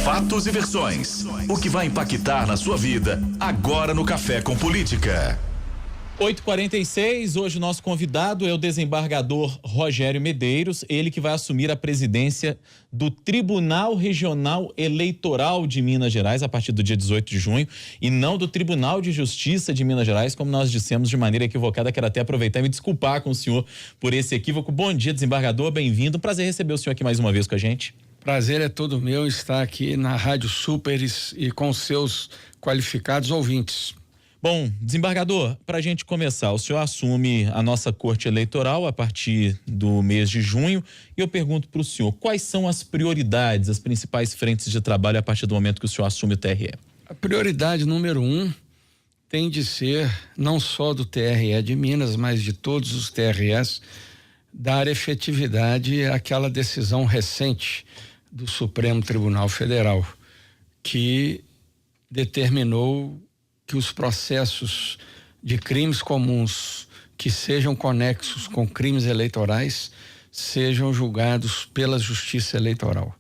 Fatos e versões. O que vai impactar na sua vida agora no Café com Política. 8h46, hoje o nosso convidado é o desembargador Rogério Medeiros, ele que vai assumir a presidência do Tribunal Regional Eleitoral de Minas Gerais a partir do dia 18 de junho e não do Tribunal de Justiça de Minas Gerais, como nós dissemos de maneira equivocada. Quero até aproveitar e me desculpar com o senhor por esse equívoco. Bom dia, desembargador, bem-vindo, prazer receber o senhor aqui mais uma vez com a gente. Prazer é todo meu estar aqui na Rádio Superes e com seus qualificados ouvintes. Bom, desembargador, para a gente começar, o senhor assume a nossa Corte Eleitoral a partir do mês de junho e eu pergunto para o senhor, quais são as prioridades, as principais frentes de trabalho a partir do momento que o senhor assume o TRE? A prioridade número 1 tem de ser, não só do TRE de Minas, mas de todos os TREs, dar efetividade àquela decisão recente do Supremo Tribunal Federal, que determinou que os processos de crimes comuns que sejam conexos com crimes eleitorais sejam julgados pela Justiça Eleitoral.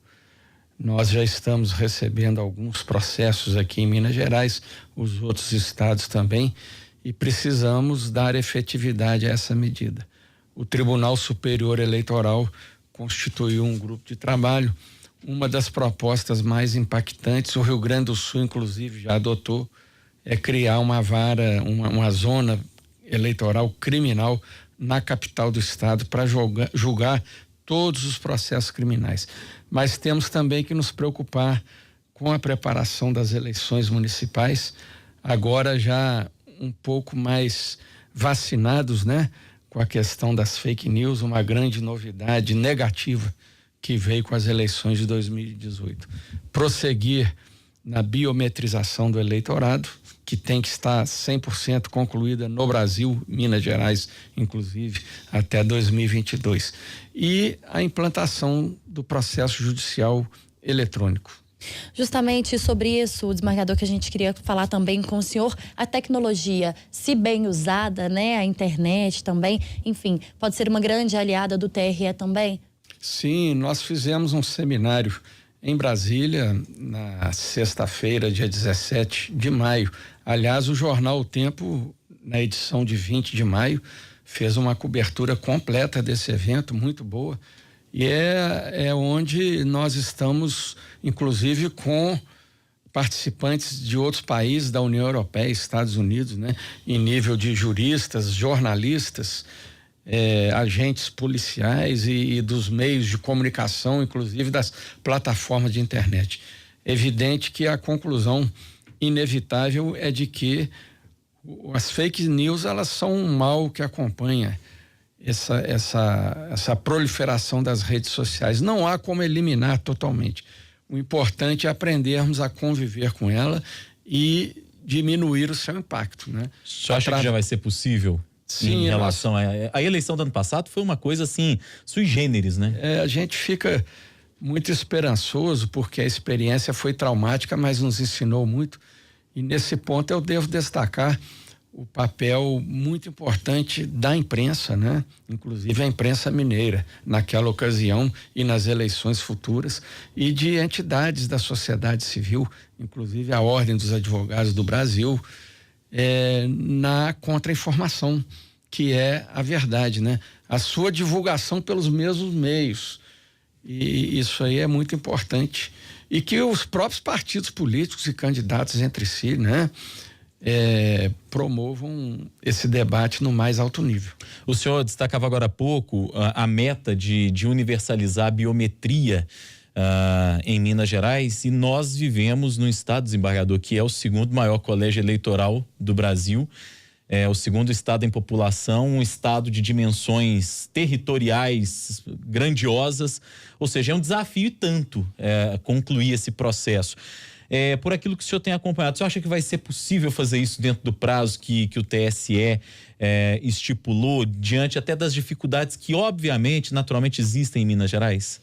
Nós já estamos recebendo alguns processos aqui em Minas Gerais, os outros estados também, e precisamos dar efetividade a essa medida. O Tribunal Superior Eleitoral constituiu um grupo de trabalho. Uma das propostas mais impactantes, o Rio Grande do Sul, inclusive, já adotou, é criar uma vara, uma zona eleitoral criminal na capital do estado para julgar todos os processos criminais. Mas temos também que nos preocupar com a preparação das eleições municipais, agora já um pouco mais vacinados, né? Com a questão das fake news, uma grande novidade negativa que veio com as eleições de 2018. Prosseguir na biometrização do eleitorado, que tem que estar 100% concluída no Brasil, Minas Gerais, inclusive, até 2022. E a implantação do processo judicial eletrônico. Justamente sobre isso, o desembargador, que a gente queria falar também com o senhor, a tecnologia, se bem usada, né, a internet também, enfim, pode ser uma grande aliada do TRE também? Sim, nós fizemos um seminário em Brasília, na sexta-feira, dia 17 de maio. Aliás, o jornal O Tempo, na edição de 20 de maio, fez uma cobertura completa desse evento, muito boa. E é onde nós estamos, inclusive, com participantes de outros países da União Europeia, Estados Unidos, né? Em nível de juristas, jornalistas, agentes policiais e dos meios de comunicação, inclusive das plataformas de internet. É evidente que a conclusão inevitável é de que as fake news, elas são um mal que acompanha essa proliferação das redes sociais. Não há como eliminar totalmente. O importante é aprendermos a conviver com ela e diminuir o seu impacto, né? Você acha que já vai ser possível? Sim, em relação à eleição do ano passado foi uma coisa assim, sui generis, né? A gente fica muito esperançoso porque a experiência foi traumática, mas nos ensinou muito. E nesse ponto eu devo destacar o papel muito importante da imprensa, né? Inclusive a imprensa mineira, naquela ocasião e nas eleições futuras, e de entidades da sociedade civil, inclusive a Ordem dos Advogados do Brasil, na contra-informação, que é a verdade, né? A sua divulgação pelos mesmos meios. E isso aí é muito importante. E que os próprios partidos políticos e candidatos entre si, né? Promovam esse debate no mais alto nível. O senhor destacava agora há pouco a meta de universalizar a biometria em Minas Gerais, e nós vivemos no estado, desembargador, que é o segundo maior colégio eleitoral do Brasil, o segundo estado em população, um estado de dimensões territoriais grandiosas, ou seja, é um desafio e tanto concluir esse processo. Por aquilo que o senhor tem acompanhado, o senhor acha que vai ser possível fazer isso dentro do prazo que o TSE estipulou, diante até das dificuldades que obviamente, naturalmente existem em Minas Gerais?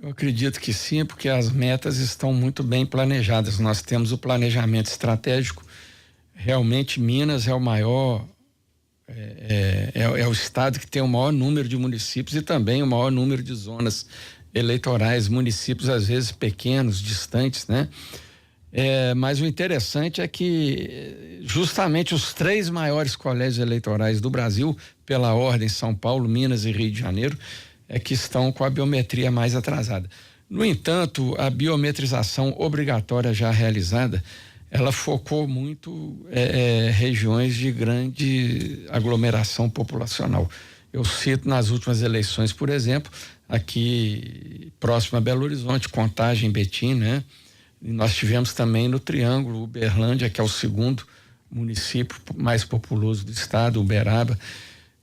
Eu acredito que sim, porque as metas estão muito bem planejadas. Nós temos o planejamento estratégico. Realmente Minas é o maior, é o estado que tem o maior número de municípios e também o maior número de zonas eleitorais, municípios às vezes pequenos, distantes, né? Mas o interessante é que justamente os 3 maiores colégios eleitorais do Brasil, pela ordem São Paulo, Minas e Rio de Janeiro, que estão com a biometria mais atrasada. No entanto, a biometrização obrigatória já realizada, ela focou muito regiões de grande aglomeração populacional. Eu cito nas últimas eleições, por exemplo, aqui próximo a Belo Horizonte, Contagem, Betim, né? E nós tivemos também no Triângulo, Uberlândia, que é o segundo município mais populoso do estado, Uberaba,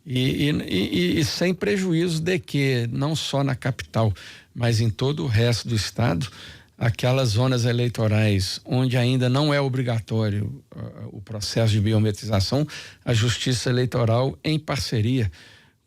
e sem prejuízo de que, não só na capital, mas em todo o resto do estado, aquelas zonas eleitorais onde ainda não é obrigatório o processo de biometrização, a Justiça Eleitoral, em parceria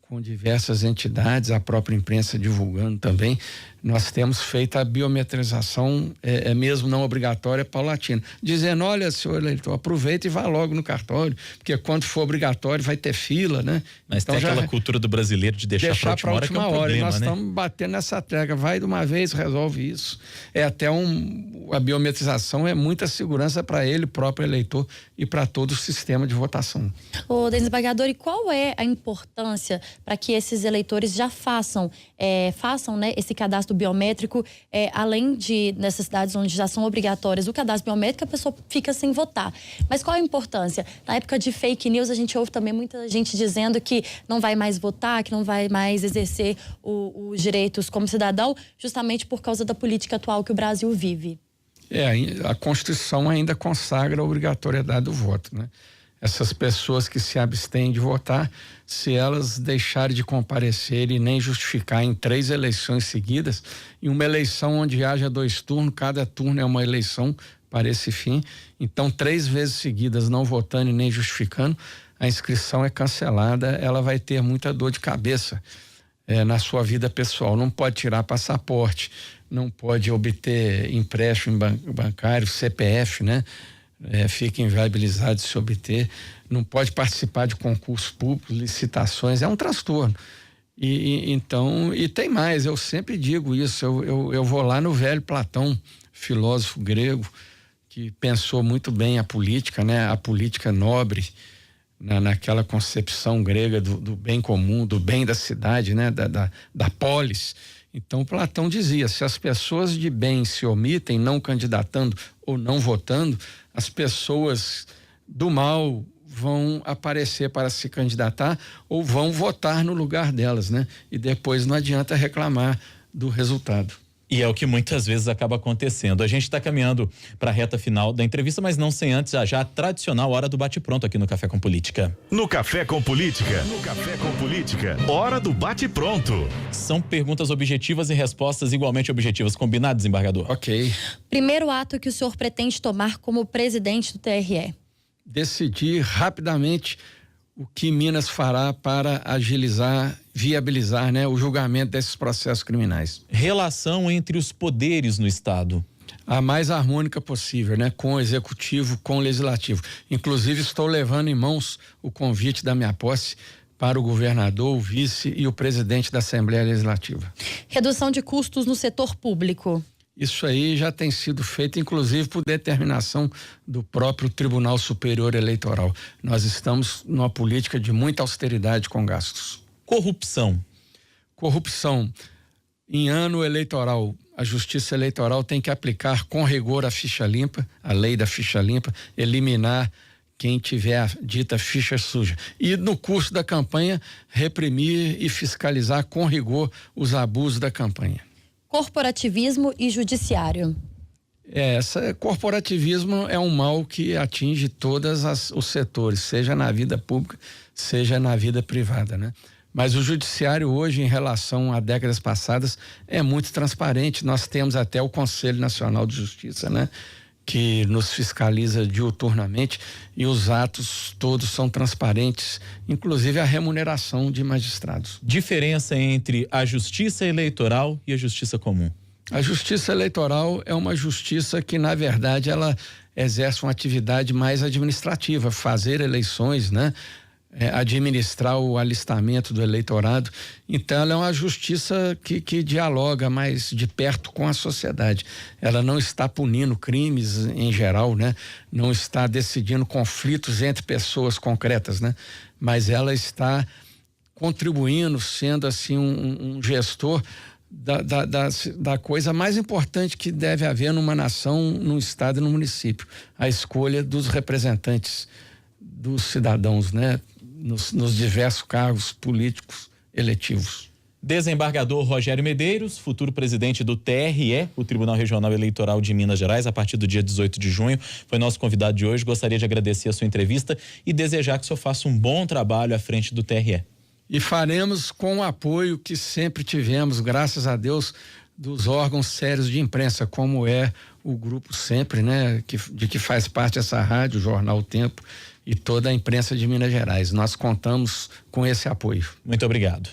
com diversas entidades, a própria imprensa divulgando também, nós temos feito a biometrização, mesmo não obrigatória, paulatina, dizendo, olha, senhor eleitor, aproveita e vá logo no cartório, porque quando for obrigatório vai ter fila, né? Mas então, tem aquela cultura do brasileiro de deixar para a última hora, que é um problema, e nós né? estamos batendo nessa tecla, vai de uma vez, resolve isso. A biometrização é muita segurança para ele, o próprio eleitor, e para todo o sistema de votação. Ô, desembargador, e qual é a importância para que esses eleitores já façam, né, esse cadastro biométrico, além de nessas cidades onde já são obrigatórias o cadastro biométrico, a pessoa fica sem votar. Mas qual a importância? Na época de fake news, a gente ouve também muita gente dizendo que não vai mais votar, que não vai mais exercer os direitos como cidadão, justamente por causa da política atual que o Brasil vive. A Constituição ainda consagra a obrigatoriedade do voto, né? Essas pessoas que se abstêm de votar, se elas deixarem de comparecer e nem justificar em 3 eleições seguidas, em uma eleição onde haja 2 turnos, cada turno é uma eleição para esse fim, então 3 vezes seguidas não votando e nem justificando, a inscrição é cancelada, ela vai ter muita dor de cabeça na sua vida pessoal, não pode tirar passaporte, não pode obter empréstimo bancário, CPF, né? Fica inviabilizado de se obter, não pode participar de concursos públicos, licitações, é um transtorno. Então, tem mais, eu sempre digo isso, eu vou lá no velho Platão, filósofo grego, que pensou muito bem a política, né? A política nobre, naquela concepção grega do bem comum, do bem da cidade, né? Da polis. Então, Platão dizia, se as pessoas de bem se omitem, não candidatando ou não votando, as pessoas do mal vão aparecer para se candidatar ou vão votar no lugar delas, né? E depois não adianta reclamar do resultado. E é o que muitas vezes acaba acontecendo. A gente está caminhando para a reta final da entrevista, mas não sem antes já a tradicional hora do bate-pronto aqui no Café com Política. No Café com Política, hora do bate-pronto. São perguntas objetivas e respostas igualmente objetivas. Combinado, desembargador? Ok. Primeiro ato que o senhor pretende tomar como presidente do TRE? Decidir rapidamente o que Minas fará para agilizar, viabilizar, né, o julgamento desses processos criminais. Relação entre os poderes no estado. A mais harmônica possível, né, com o executivo, com o legislativo. Inclusive estou levando em mãos o convite da minha posse para o governador, o vice e o presidente da Assembleia Legislativa. Redução de custos no setor público. Isso aí já tem sido feito, inclusive, por determinação do próprio Tribunal Superior Eleitoral. Nós estamos numa política de muita austeridade com gastos. Corrupção. Em ano eleitoral, a Justiça Eleitoral tem que aplicar com rigor a ficha limpa, a lei da ficha limpa, eliminar quem tiver a dita ficha suja. E no curso da campanha, reprimir e fiscalizar com rigor os abusos da campanha. Corporativismo e judiciário. Corporativismo é um mal que atinge todos os setores, seja na vida pública, seja na vida privada, né? Mas o judiciário hoje, em relação a décadas passadas, é muito transparente. Nós temos até o Conselho Nacional de Justiça, né? Que nos fiscaliza diuturnamente e os atos todos são transparentes, inclusive a remuneração de magistrados. Diferença entre a justiça eleitoral e a justiça comum. A justiça eleitoral é uma justiça que, na verdade, ela exerce uma atividade mais administrativa, fazer eleições, né? administrar o alistamento do eleitorado. Então, ela é uma justiça que dialoga mais de perto com a sociedade. Ela não está punindo crimes em geral, né? Não está decidindo conflitos entre pessoas concretas, né? Mas ela está contribuindo, sendo assim um gestor da coisa mais importante que deve haver numa nação, num estado e no município: a escolha dos representantes dos cidadãos, né? Nos diversos cargos políticos eletivos. Desembargador Rogério Medeiros, futuro presidente do TRE, o Tribunal Regional Eleitoral de Minas Gerais, a partir do dia 18 de junho, foi nosso convidado de hoje. Gostaria de agradecer a sua entrevista e desejar que o senhor faça um bom trabalho à frente do TRE. E faremos com o apoio que sempre tivemos, graças a Deus, dos órgãos sérios de imprensa, como é o Grupo Sempre, né? De que faz parte essa rádio, o Jornal O Tempo e toda a imprensa de Minas Gerais. Nós contamos com esse apoio. Muito obrigado.